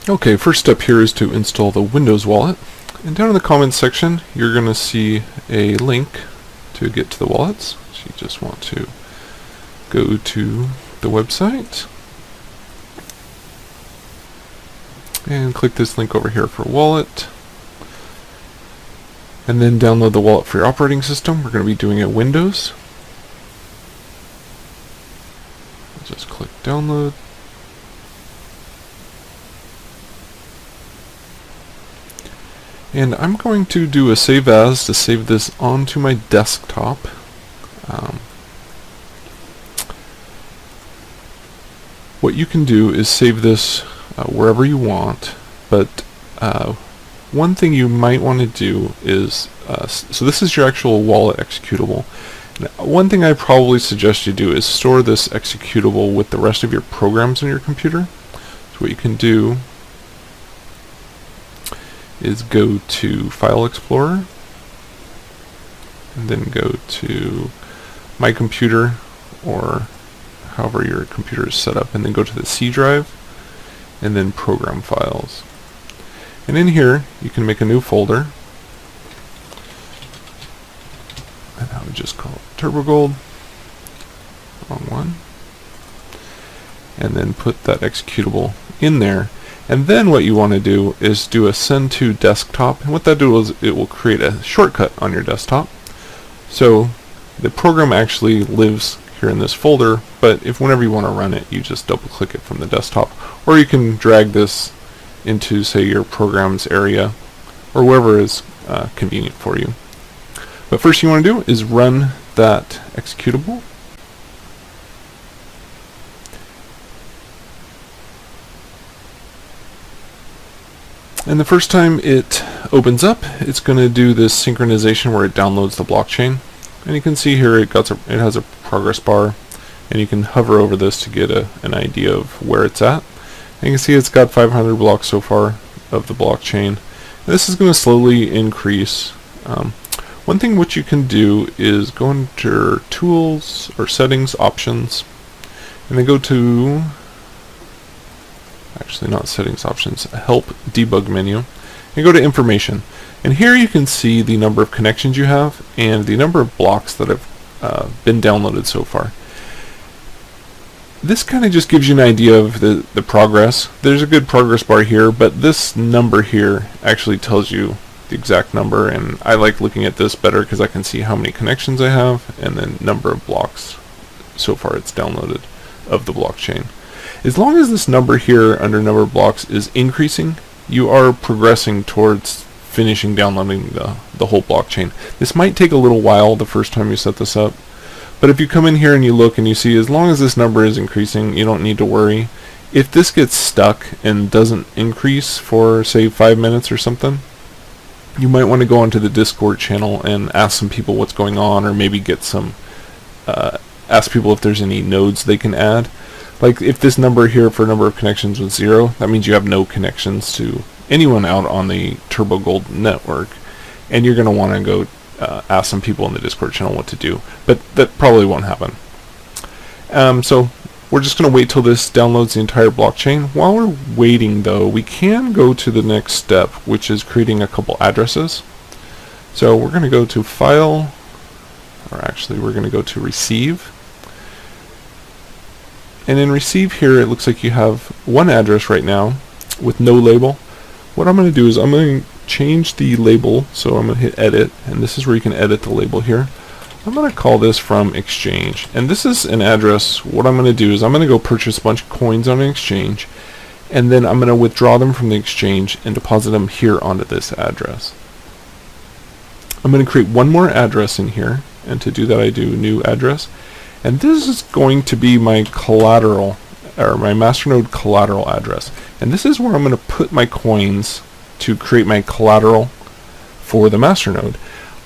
Okay, first step here is to install the Windows wallet. And down in the comments section, you're going to see a link to get to the wallets. So you just want to go to the website and click this link over here for wallet. And then download the wallet for your operating system. We're going to be doing it Windows. Just click download. And I'm going to do a save as to save this onto my desktop. What you can do is save this wherever you want, but one thing you might want to do is, so this is your actual wallet executable. Now, one thing I probably suggest you do is store this executable with the rest of your programs on your computer. So what you can do is go to File Explorer, and then go to My Computer, or however your computer is set up, and then go to the C drive, and then Program Files. And in here, you can make a new folder, and I would just call it Turbogold, wrong one, and then put that executable in there. And then what you want to do is do a send to desktop, and what that does is it will create a shortcut on your desktop. So the program actually lives here in this folder, but if whenever you want to run it, you just double click it from the desktop, or you can drag this into, say, your programs area or wherever is convenient for you. But first you want to do is run that executable. And the first time it opens up, it's going to do this synchronization where it downloads the blockchain. And you can see here it has a progress bar, and you can hover over this to get an idea of where it's at. And you can see it's got 500 blocks so far of the blockchain. And this is going to slowly increase. One thing which you can do is go into your Tools or Settings, Options, and then go to, actually not Settings, Options, Help Debug menu, and go to Information. And here you can see the number of connections you have and the number of blocks that have been downloaded so far. This kind of just gives you an idea of the progress. There's a good progress bar here, but this number here actually tells you the exact number, and I like looking at this better because I can see how many connections I have and then number of blocks so far it's downloaded of the blockchain. As long as this number here under number of blocks is increasing, you are progressing towards finishing downloading the whole blockchain. This might take a little while the first time you set this up, but if you come in here and you look and you see as long as this number is increasing, you don't need to worry. If this gets stuck and doesn't increase for, say, 5 minutes or something, you might want to go onto the Discord channel and ask some people what's going on, or maybe get some ask people if there's any nodes they can add. Like if this number here for number of connections was 0, that means you have no connections to anyone out on the Turbogold network, and you're going to want to go ask some people in the Discord channel what to do, but that probably won't happen. So we're just going to wait till this downloads the entire blockchain. While we're waiting though, we can go to the next step, which is creating a couple addresses. So we're going to go to File, or actually we're going to go to Receive. And in Receive here, it looks like you have one address right now with no label. What I'm going to do is I'm going to change the label, so I'm going to hit Edit, and this is where you can edit the label here. I'm going to call this from Exchange, and this is an address. What I'm going to do is I'm going to go purchase a bunch of coins on an exchange, and then I'm going to withdraw them from the exchange and deposit them here onto this address. I'm going to create one more address in here, and to do that I do New Address, and this is going to be my collateral, or my masternode collateral address, and this is where I'm going to put my coins to create my collateral for the masternode.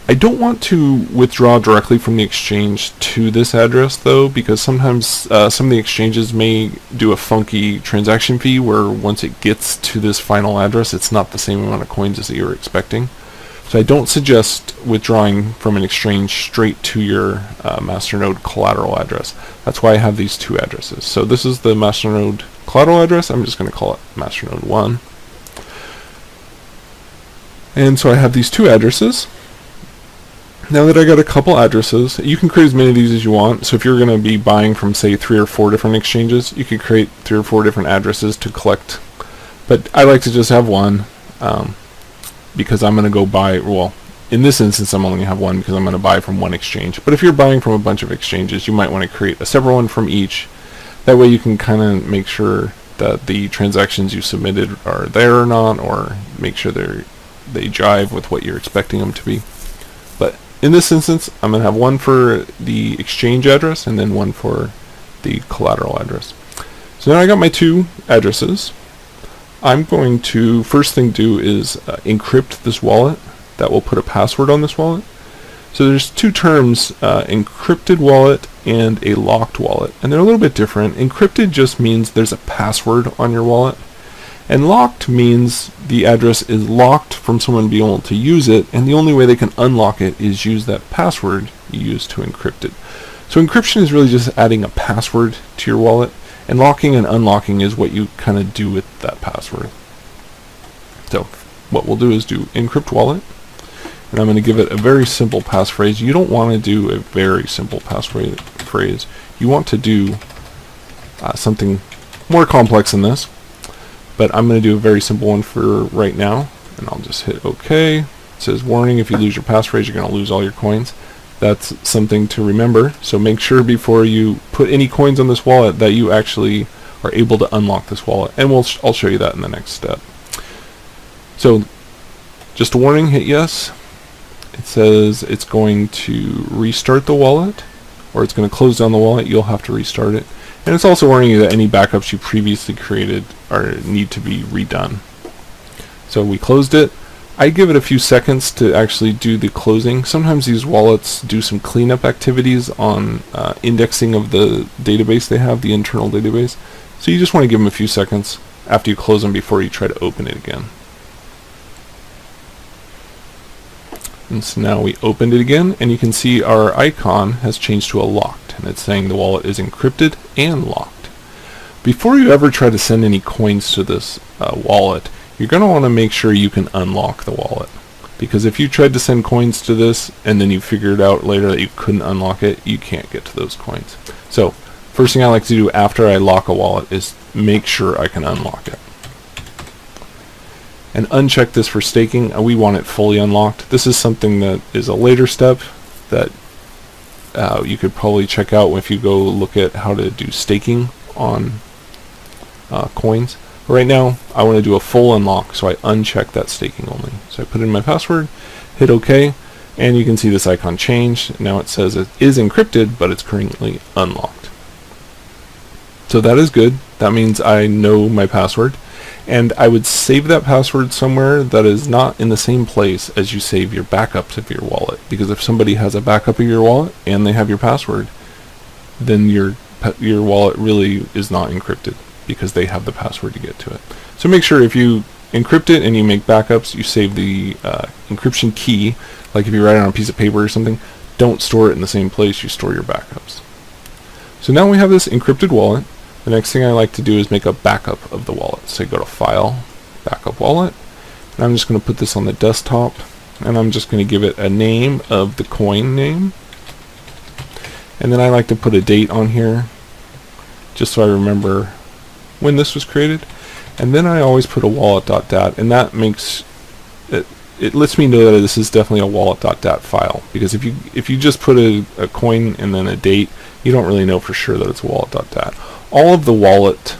I don't want to withdraw directly from the exchange to this address though, because sometimes some of the exchanges may do a funky transaction fee where once it gets to this final address it's not the same amount of coins as you were expecting. So I don't suggest withdrawing from an exchange straight to your masternode collateral address. That's why I have these two addresses. So this is the masternode collateral address. I'm just going to call it masternode 1. And so I have these two addresses. Now that I got a couple addresses, you can create as many of these as you want. So if you're going to be buying from, say, 3 or 4 different exchanges, you could create 3 or 4 different addresses to collect. But I like to just have one, because I'm going to go buy, well, in this instance I'm only going to have one because I'm going to buy from one exchange. But if you're buying from a bunch of exchanges, you might want to create a separate one from each. That way you can kind of make sure that the transactions you submitted are there or not, or make sure they jive with what you're expecting them to be. But in this instance, I'm going to have one for the exchange address and then one for the collateral address. So now I got my two addresses. I'm going to, first thing do is encrypt this wallet. That will put a password on this wallet. So there's two terms, encrypted wallet and a locked wallet, and they're a little bit different. Encrypted just means there's a password on your wallet, and locked means the address is locked from someone being able to use it, and the only way they can unlock it is use that password you used to encrypt it. So encryption is really just adding a password to your wallet, and locking and unlocking is what you kind of do with that password. So what we'll do is do encrypt wallet, and I'm going to give it a very simple passphrase. You don't want to do a very simple passphrase. You want to do something more complex than this, but I'm going to do a very simple one for right now, and I'll just hit OK. It says, warning, if you lose your passphrase, you're going to lose all your coins. That's something to remember, so make sure before you put any coins on this wallet that you actually are able to unlock this wallet, and I'll show you that in the next step. So just a warning, hit yes. It says it's going to restart the wallet, or it's going to close down the wallet. You'll have to restart it, and it's also warning you that any backups you previously created need to be redone. So we closed it. I give it a few seconds to actually do the closing. Sometimes these wallets do some cleanup activities on indexing of the database they have, the internal database. So you just want to give them a few seconds after you close them before you try to open it again. And so now we opened it again, and you can see our icon has changed to a locked, and it's saying the wallet is encrypted and locked. Before you ever try to send any coins to this wallet, you're going to want to make sure you can unlock the wallet, because if you tried to send coins to this and then you figured out later that you couldn't unlock it, you can't get to those coins. So first thing I like to do after I lock a wallet is make sure I can unlock it. And uncheck this for staking. We want it fully unlocked. This is something that is a later step that you could probably check out if you go look at how to do staking on coins. Right now, I want to do a full unlock, so I uncheck that staking only. So I put in my password, hit OK, and you can see this icon change. Now it says it is encrypted, but it's currently unlocked. So that is good. That means I know my password, and I would save that password somewhere that is not in the same place as you save your backups of your wallet, because if somebody has a backup of your wallet and they have your password, then your wallet really is not encrypted, because they have the password to get to it. So make sure if you encrypt it and you make backups, you save the encryption key. Like if you write it on a piece of paper or something, don't store it in the same place you store your backups. So now we have this encrypted wallet. The next thing I like to do is make a backup of the wallet. So go to File, Backup Wallet, and I'm just going to put this on the desktop, and I'm just going to give it a name of the coin name, and then I like to put a date on here just so I remember when this was created. And then I always put a wallet.dat, and that makes it lets me know that this is definitely a wallet.dat file, because if you just put a coin and then a date, you don't really know for sure that it's a wallet.dat. All of the wallet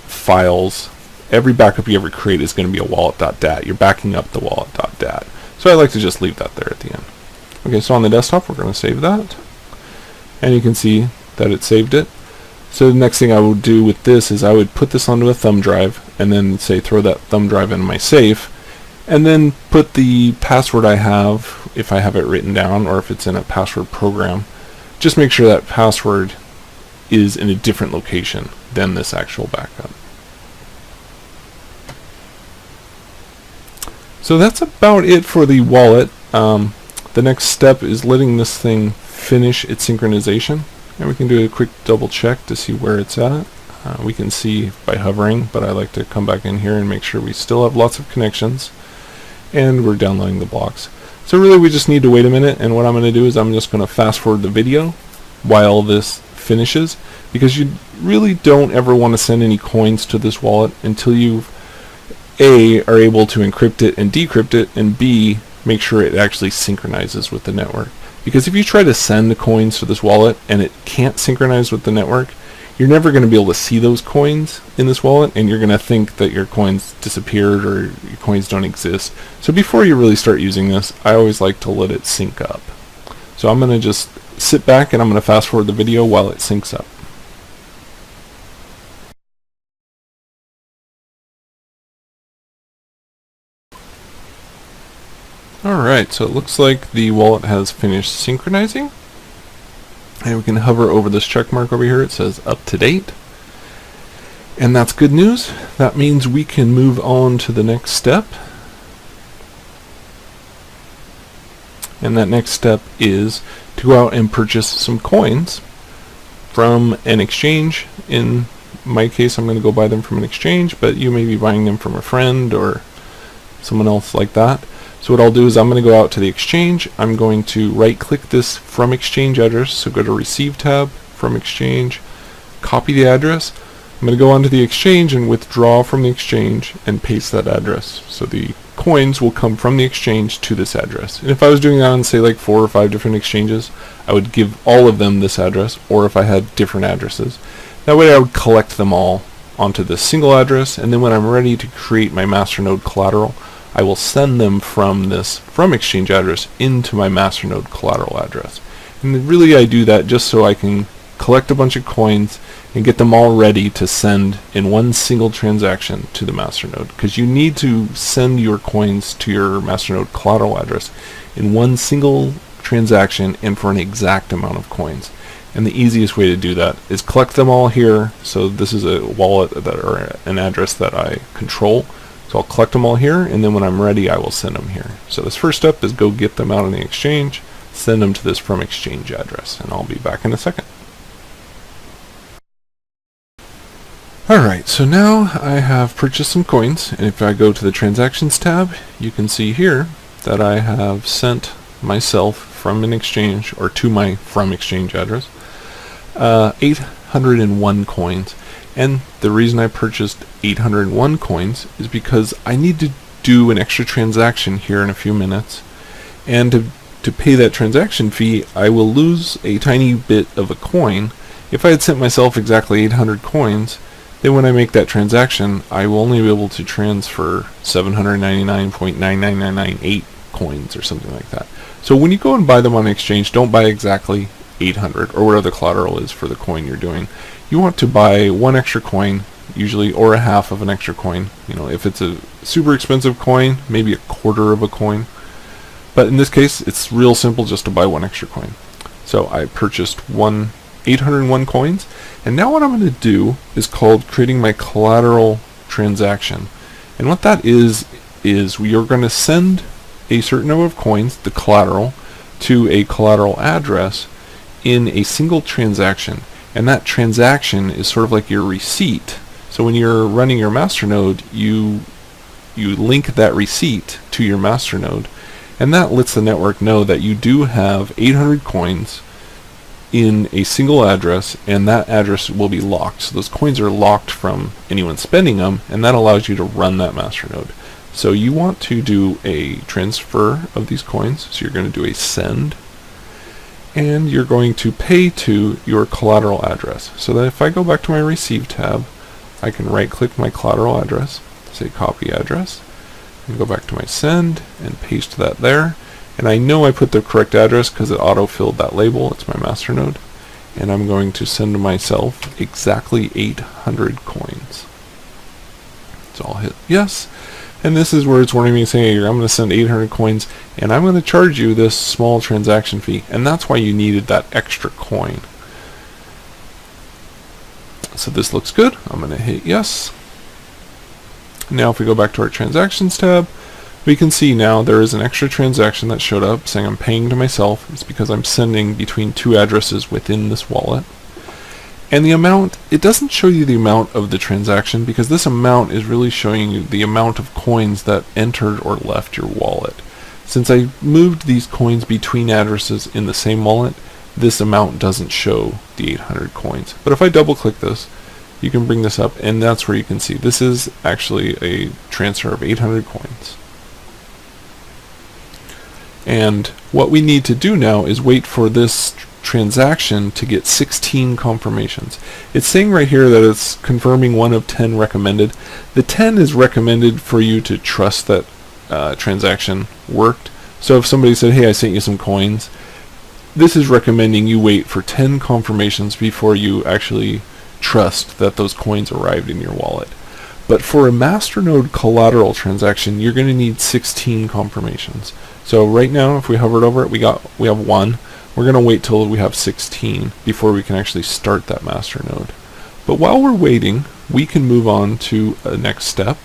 files, every backup you ever create is going to be a wallet.dat. You're backing up the wallet.dat. So I like to just leave that there at the end. Okay, so on the desktop we're going to save that, and you can see that it saved it. So the next thing I would do with this is I would put this onto a thumb drive, and then say throw that thumb drive in my safe, and then put the password I have, if I have it written down or if it's in a password program. Just make sure that password is in a different location than this actual backup. So that's about it for the wallet. The next step is letting this thing finish its synchronization, and we can do a quick double check to see where it's at. We can see by hovering, but I like to come back in here and make sure we still have lots of connections, and we're downloading the blocks. So really we just need to wait a minute, and what I'm going to do is I'm just going to fast forward the video while this finishes, because you really don't ever want to send any coins to this wallet until you A, are able to encrypt it and decrypt it, and B, make sure it actually synchronizes with the network. Because if you try to send coins to this wallet and it can't synchronize with the network, you're never going to be able to see those coins in this wallet, and you're going to think that your coins disappeared or your coins don't exist. So before you really start using this, I always like to let it sync up. So I'm going to just sit back and I'm going to fast forward the video while it syncs up. Alright, so it looks like the wallet has finished synchronizing. And we can hover over this check mark over here. It says up to date. And that's good news. That means we can move on to the next step. And that next step is to go out and purchase some coins from an exchange. In my case, I'm going to go buy them from an exchange, but you may be buying them from a friend or someone else like that. So what I'll do is I'm going to go out to the exchange. I'm going to right click this from exchange address. So go to receive tab, from exchange, copy the address. I'm going to go onto the exchange and withdraw from the exchange and paste that address. So the coins will come from the exchange to this address. And if I was doing that on, say, like 4 or 5 different exchanges, I would give all of them this address, or if I had different addresses. That way I would collect them all onto this single address, and then when I'm ready to create my masternode collateral, I will send them from this from exchange address into my masternode collateral address. And really I do that just so I can collect a bunch of coins and get them all ready to send in one single transaction to the masternode, because you need to send your coins to your masternode collateral address in one single transaction and for an exact amount of coins. And the easiest way to do that is collect them all here. So this is a wallet or an address that I control. So I'll collect them all here, and then when I'm ready, I will send them here. So this first step is go get them out on the exchange, send them to this from exchange address, and I'll be back in a second. Alright, so now I have purchased some coins, and if I go to the transactions tab, you can see here that I have sent myself from an exchange, or to my from exchange address, 801 coins. And the reason I purchased 801 coins is because I need to do an extra transaction here in a few minutes, and to pay that transaction fee I will lose a tiny bit of a coin. If I had sent myself exactly 800 coins, then when I make that transaction I will only be able to transfer 799.99998 coins or something like that. So when you go and buy them on exchange, don't buy exactly 800 or whatever the collateral is for the coin you're doing. You want to buy one extra coin, usually, or a half of an extra coin. You know, if it's a super expensive coin, maybe a quarter of a coin. But in this case, it's real simple just to buy one extra coin. So I purchased 801 coins, and now what I'm going to do is called creating my collateral transaction. And what that is we are going to send a certain number of coins, the collateral, to a collateral address in a single transaction. And that transaction is sort of like your receipt. So when you're running your masternode, you link that receipt to your masternode, and that lets the network know that you do have 800 coins in a single address, and that address will be locked. So those coins are locked from anyone spending them, and that allows you to run that masternode. So you want to do a transfer of these coins, so you're going to do a send, and you're going to pay to your collateral address. So that if I go back to my receive tab, I can right click my collateral address, say copy address, and go back to my send and paste that there. And I know I put the correct address because it auto-filled that label. It's my masternode. And I'm going to send myself exactly 800 coins. So I'll hit yes. And this is where it's warning me saying, hey, I'm going to send 800 coins, and I'm going to charge you this small transaction fee. And that's why you needed that extra coin. So this looks good. I'm going to hit yes. Now if we go back to our transactions tab, We can see now there is an extra transaction that showed up saying I'm paying to myself. It's because I'm sending between two addresses within this wallet. And the amount, it doesn't show you the amount of the transaction because this amount is really showing you the amount of coins that entered or left your wallet. Since I moved these coins between addresses in the same wallet, this amount doesn't show the 800 coins. But if I double click this, you can bring this up and that's where you can see this is actually a transfer of 800 coins. And what we need to do now is wait for this transaction to get 16 confirmations. It's saying right here that it's confirming 1 of 10 recommended. The 10 is recommended for you to trust that transaction worked. So if somebody said, hey, I sent you some coins, this is recommending you wait for 10 confirmations before you actually trust that those coins arrived in your wallet. But for a MasterNode collateral transaction, you're going to need 16 confirmations. So right now, if we hovered over it, we have 1. We're going to wait till we have 16 before we can actually start that MasterNode. But while we're waiting, we can move on to a next step.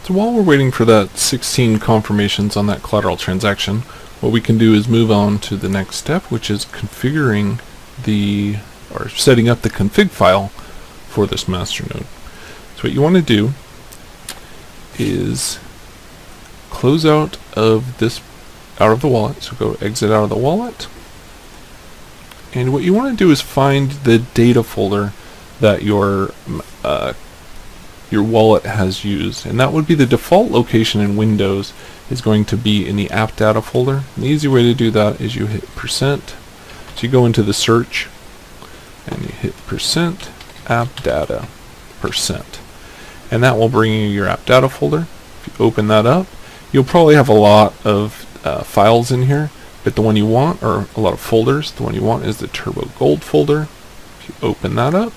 So while we're waiting for that 16 confirmations on that collateral transaction, what we can do is move on to the next step, which is configuring or setting up the config file for this MasterNode. So what you want to do is close out of the wallet. So go exit out of the wallet. And what you want to do is find the data folder that your wallet has used. And that would be the default location in Windows is going to be in the app data folder. And the easy way to do that is you hit %. So you go into the search and you hit %app data %. And that will bring you your app data folder. If you open that up, you'll probably have a lot of files in here, but the one you want, or a lot of folders, the one you want is the Turbogold folder. If you open that up,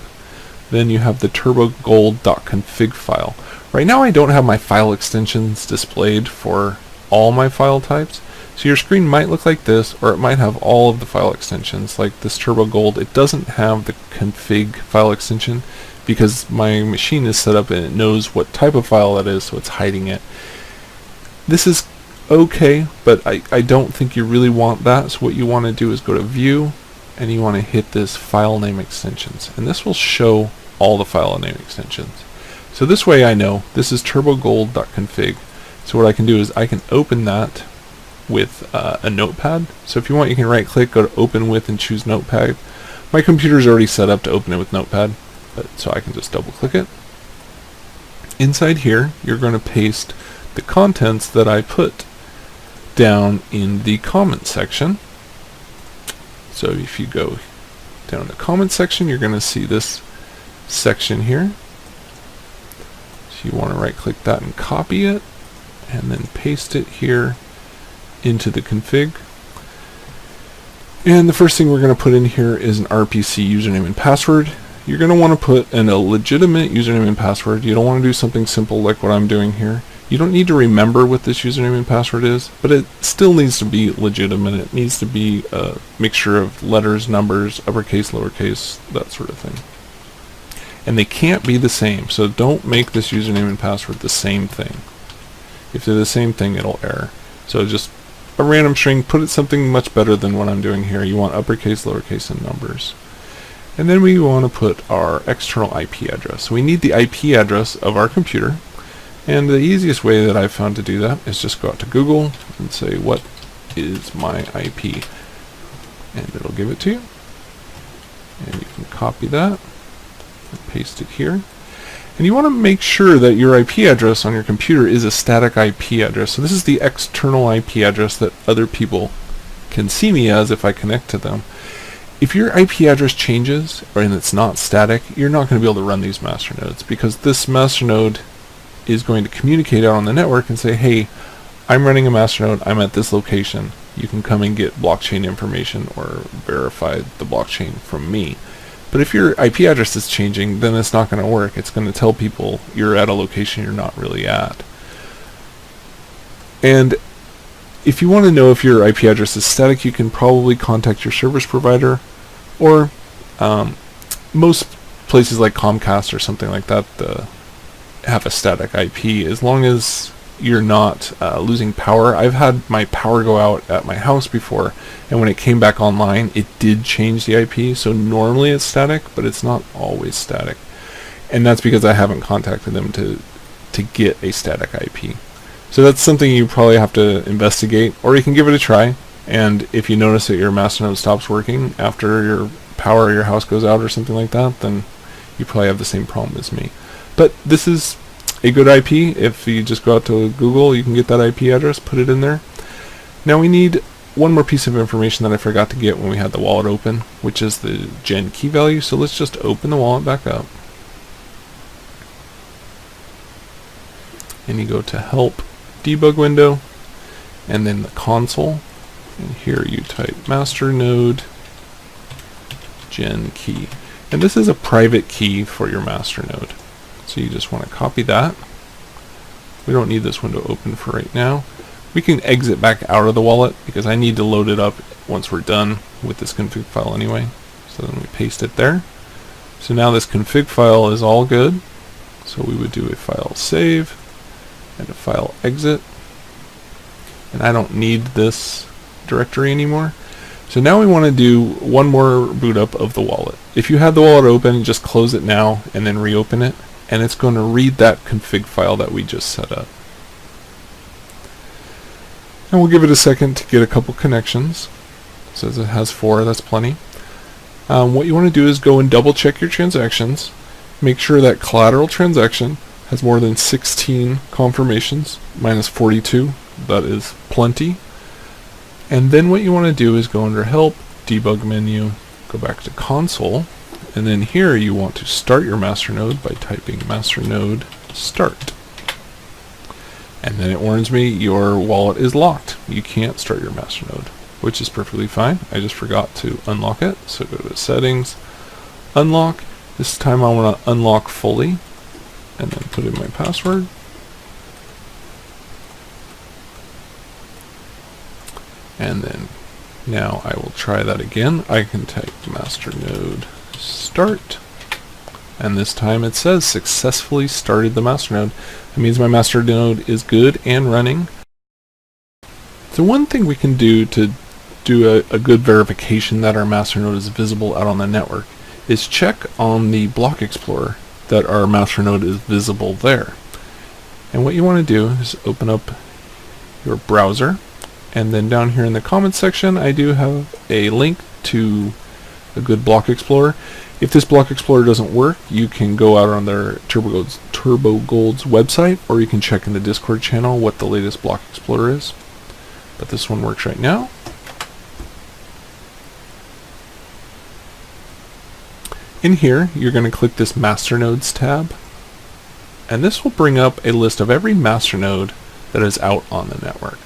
then you have the Turbogold.config file. Right now I don't have my file extensions displayed for all my file types, so your screen might look like this, or it might have all of the file extensions. Like this Turbogold, it doesn't have the config file extension because my machine is set up and it knows what type of file that is, so it's hiding it. This is okay, but I don't think you really want that. So what you want to do is go to View, and you want to hit this File Name Extensions, and this will show all the file name extensions. So this way I know this is turbogold.config. So what I can do is I can open that with a notepad. So if you want, you can right click, go to Open With, and choose Notepad. My computer is already set up to open it with Notepad, so I can just double click it. Inside here, you're going to paste the contents that I put down in the comment section. So if you go down to the comment section, you're going to see this section here. So you want to right click that and copy it and then paste it here into the config. And the first thing we're going to put in here is an RPC username and password. You're going to want to put in a legitimate username and password. You don't want to do something simple like what I'm doing here. You don't need to remember what this username and password is, but it still needs to be legitimate. It needs to be a mixture of letters, numbers, uppercase, lowercase, that sort of thing. And they can't be the same, so don't make this username and password the same thing. If they're the same thing, it'll error. So just a random string, put it something much better than what I'm doing here. You want uppercase, lowercase, and numbers. And then we want to put our external IP address. So we need the IP address of our computer. And the easiest way that I've found to do that is just go out to Google and say, what is my IP? And it'll give it to you. And you can copy that and paste it here. And you want to make sure that your IP address on your computer is a static IP address. So this is the external IP address that other people can see me as if I connect to them. If your IP address changes and it's not static, you're not going to be able to run these masternodes, because this masternode is going to communicate out on the network and say, hey, I'm running a masternode, I'm at this location, you can come and get blockchain information or verify the blockchain from me. But if your IP address is changing, then it's not going to work. It's going to tell people you're at a location you're not really at. And if you want to know if your IP address is static, you can probably contact your service provider, or most places like Comcast or something like that have a static IP. As long as you're not losing power. I've had my power go out at my house before, and when it came back online, it did change the IP. So normally it's static, but it's not always static. And that's because I haven't contacted them to get a static IP. So that's something you probably have to investigate, or you can give it a try. And if you notice that your masternode stops working after your power of your house goes out or something like that, then you probably have the same problem as me. But this is a good IP. If you just go out to Google, you can get that IP address, put it in there. Now we need one more piece of information that I forgot to get when we had the wallet open, which is the genkey value. So let's just open the wallet back up. And you go to Help, Debug window, and then the console. And here you type masternode genkey. And this is a private key for your masternode. So you just want to copy that. We don't need this window open for right now. We can exit back out of the wallet because I need to load it up once we're done with this config file anyway. So then we paste it there. So now this config file is all good. So we would do a file save and a file exit. And I don't need this directory anymore. So now we want to do one more boot up of the wallet. If you had the wallet open, just close it now and then reopen it, and it's going to read that config file that we just set up. And we'll give it a second to get a couple connections. It says it has 4, that's plenty. What you want to do is go and double check your transactions. Make sure that collateral transaction has more than 16 confirmations, minus 42. That is plenty. And then what you want to do is go under Help, Debug menu, go back to Console, and then here you want to start your masternode by typing masternode start. And then it warns me your wallet is locked. You can't start your masternode, which is perfectly fine. I just forgot to unlock it. So go to Settings, Unlock. This time I want to unlock fully, and then put in my password. And then now I will try that again. I can type masternode start, and this time it says successfully started the masternode. That means my masternode is good and running. So one thing we can do to do a good verification that our masternode is visible out on the network is check on the block explorer that our masternode is visible there. And what you want to do is open up your browser, and then down here in the comments section I do have a link to a good block explorer. If this block explorer doesn't work, you can go out on their Turbogold's website, or you can check in the Discord channel what the latest block explorer is. But this one works right now. In here, you're going to click this Masternodes tab, and this will bring up a list of every masternode that is out on the network.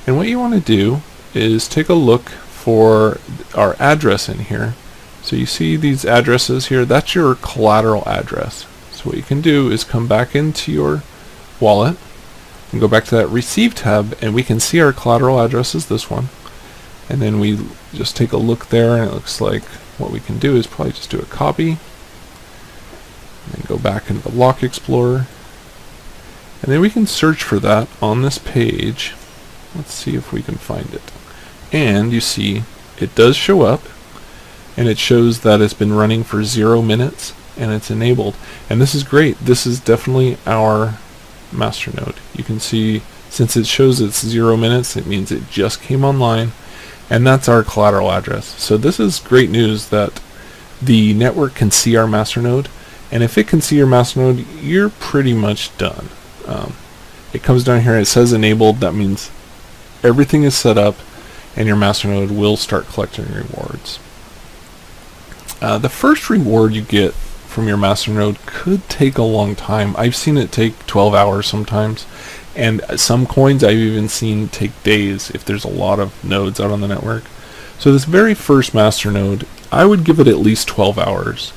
And what you want to do is take a look for our address in here. So you see these addresses here, that's your collateral address. So what you can do is come back into your wallet and go back to that Receive tab, and we can see our collateral address is this one. And then we just take a look there, and it looks like what we can do is probably just do a copy and then go back into the block explorer, and then we can search for that on this page. Let's see if we can find it. And you see it does show up, and it shows that it's been running for 0 minutes and it's enabled. And this is great. This is definitely our masternode. You can see since it shows it's 0 minutes, it means it just came online, and that's our collateral address. So this is great news that the network can see our masternode, and if it can see your masternode, you're pretty much done. It comes down here, it says enabled. That means everything is set up and your masternode will start collecting rewards. The first reward you get from your masternode could take a long time. I've seen it take 12 hours sometimes, and some coins I've even seen take days if there's a lot of nodes out on the network. So this very first masternode, I would give it at least 12 hours.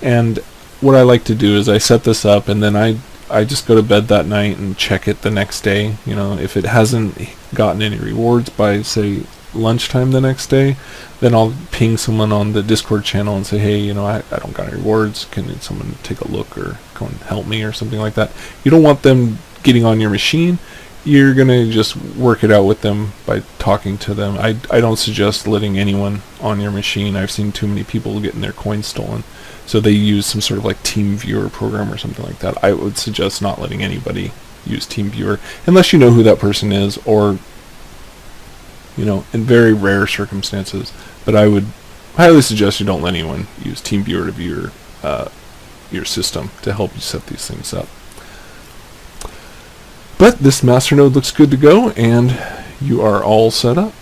And what I like to do is I set this up, and then I just go to bed that night and check it the next day. You know, if it hasn't gotten any rewards by, say, lunchtime the next day, then I'll ping someone on the Discord channel and say, hey, you know, I don't got any rewards, can someone take a look or come and help me or something like that. You don't want them getting on your machine, you're going to just work it out with them by talking to them. I don't suggest letting anyone on your machine. I've seen too many people getting their coins stolen. So they use some sort of like TeamViewer program or something like that. I would suggest not letting anybody use TeamViewer unless you know who that person is, or, you know, in very rare circumstances. But I would highly suggest you don't let anyone use TeamViewer to view your system to help you set these things up. But this masternode looks good to go, and you are all set up.